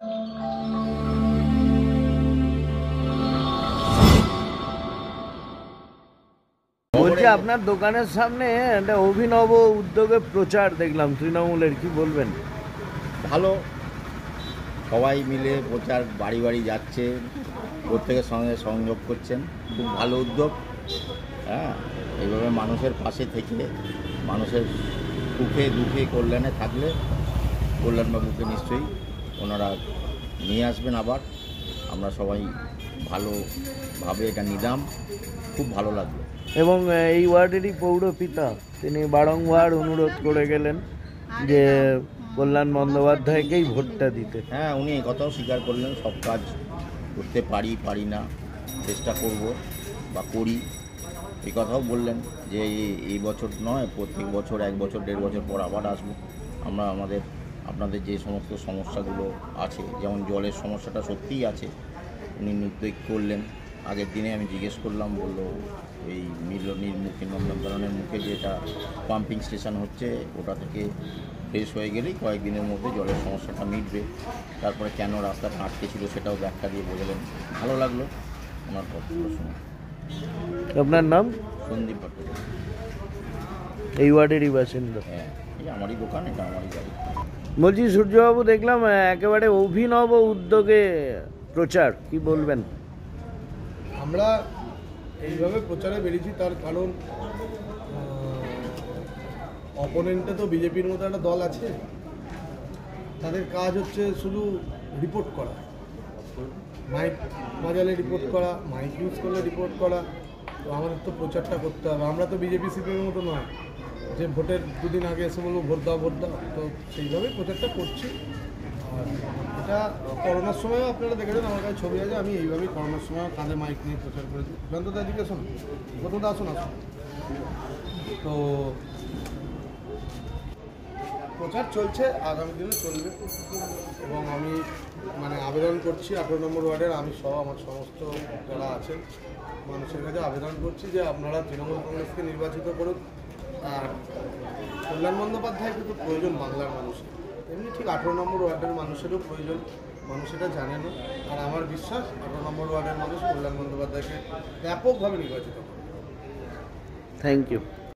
বলছি আপনার দোকানের সামনে একটা অভিনব উদ্যোগে প্রচার দেখলাম তৃণমূলের, কি বলবেন? ভালো, সবাই মিলে প্রচার বাড়ি বাড়ি যাচ্ছে, প্রত্যেকের সঙ্গে সংযোগ করছেন, খুব ভালো উদ্যোগ। হ্যাঁ, এইভাবে মানুষের পাশে থেকে মানুষের সুখে দুঃখে কল্যাণে থাকলে কল্যাণবাবুকে নিশ্চয়ই ওনারা নিয়ে আসবেন আবার। আমরা সবাই ভালোভাবে এটা নিলাম, খুব ভালো লাগলো। এবং এই ওয়ার্ডেরই পৌরপিতা তিনি বারংবার অনুরোধ করে গেলেন যে কল্যাণ বন্দ্যোপাধ্যায়কেই ভোটটা দিতে। হ্যাঁ, উনি এই কথাও স্বীকার করলেন, সব কাজ করতে পারি না, চেষ্টা করব বা করি, এই কথাও বললেন যে এই বছর নয়, প্রত্যেক বছর 1 বছর 1.5 বছর পর আবার আসবো। আমরা আপনাদের যে সমস্ত সমস্যাগুলো আছে, যেমন জলের সমস্যাটা সত্যিই আছে, উনি উদ্যোগ করলেন। আগের দিনে আমি জিজ্ঞেস করলাম, বললো এই নন্দনকাননের মুখে যেটা পাম্পিং স্টেশন হচ্ছে ওটা থেকে ফ্রেশ হয়ে গেলেই কয়েকদিনের মধ্যে জলের সমস্যাটা মিটবে। তারপরে কেন রাস্তাটা আটকে ছিল সেটাও ব্যাখ্যা দিয়ে বোঝালেন। ভালো লাগলো ওনার কথাগুলো শুনে। আপনার নাম? সন্দীপ ভট্টাচার্য। এই ওয়ার্ডেরই বাসিন্দা? হ্যাঁ, এই আমারই দোকান, এটা আমারই গাড়ি। বলছি সূর্যবাবু, দেখলাম একেবারে অভিনব উদ্যোগে প্রচার, কি বলবেন? আমরা এইভাবে প্রচারে বেরিয়েছি তার কারণ অপোনেন্টে তো বিজেপির মতো একটা দল আছে, তাদের কাজ হচ্ছে শুধু রিপোর্ট করা, মাইক বাজালে রিপোর্ট করা, মাইক ইউজ করলে রিপোর্ট করা। তো আমাদের তো প্রচারটা করতে হবে। আমরা তো বিজেপি সিপিএমের মতো নয় যে ভোটের 2 দিন আগে এসে বলবো ভোট দাও। তো সেইভাবেই প্রচারটা করছি। আর এটা করোনার সময়ও আপনারা দেখেছেন, আমার কাছে ছবি আছে, আমি এইভাবেই করোনার সময় কাঁধে মাইক নিয়ে প্রচার করেছি। জয়ন্তদা এদিকে আসুন, গতদা আসুন। তো প্রচার চলছে, আগামী দিনে চলবে। এবং আমি আবেদন করছি 18 নম্বর ওয়ার্ডের আমি সহ আমার সমস্ত যারা আছেন মানুষের কাছে আবেদন করছি যে আপনারা তৃণমূল কংগ্রেসকে নির্বাচিত করুন। আর কল্যাণ বন্দ্যোপাধ্যায়কে তো প্রয়োজন বাংলার মানুষের, এমনি ঠিক 18 নম্বর ওয়ার্ডের মানুষেরও প্রয়োজন, মানুষ এটা জানে না। আর আমার বিশ্বাস 18 নম্বর ওয়ার্ডের মানুষ কল্যাণ বন্দ্যোপাধ্যায়কে ব্যাপকভাবে নির্বাচিত করবে। Thank you.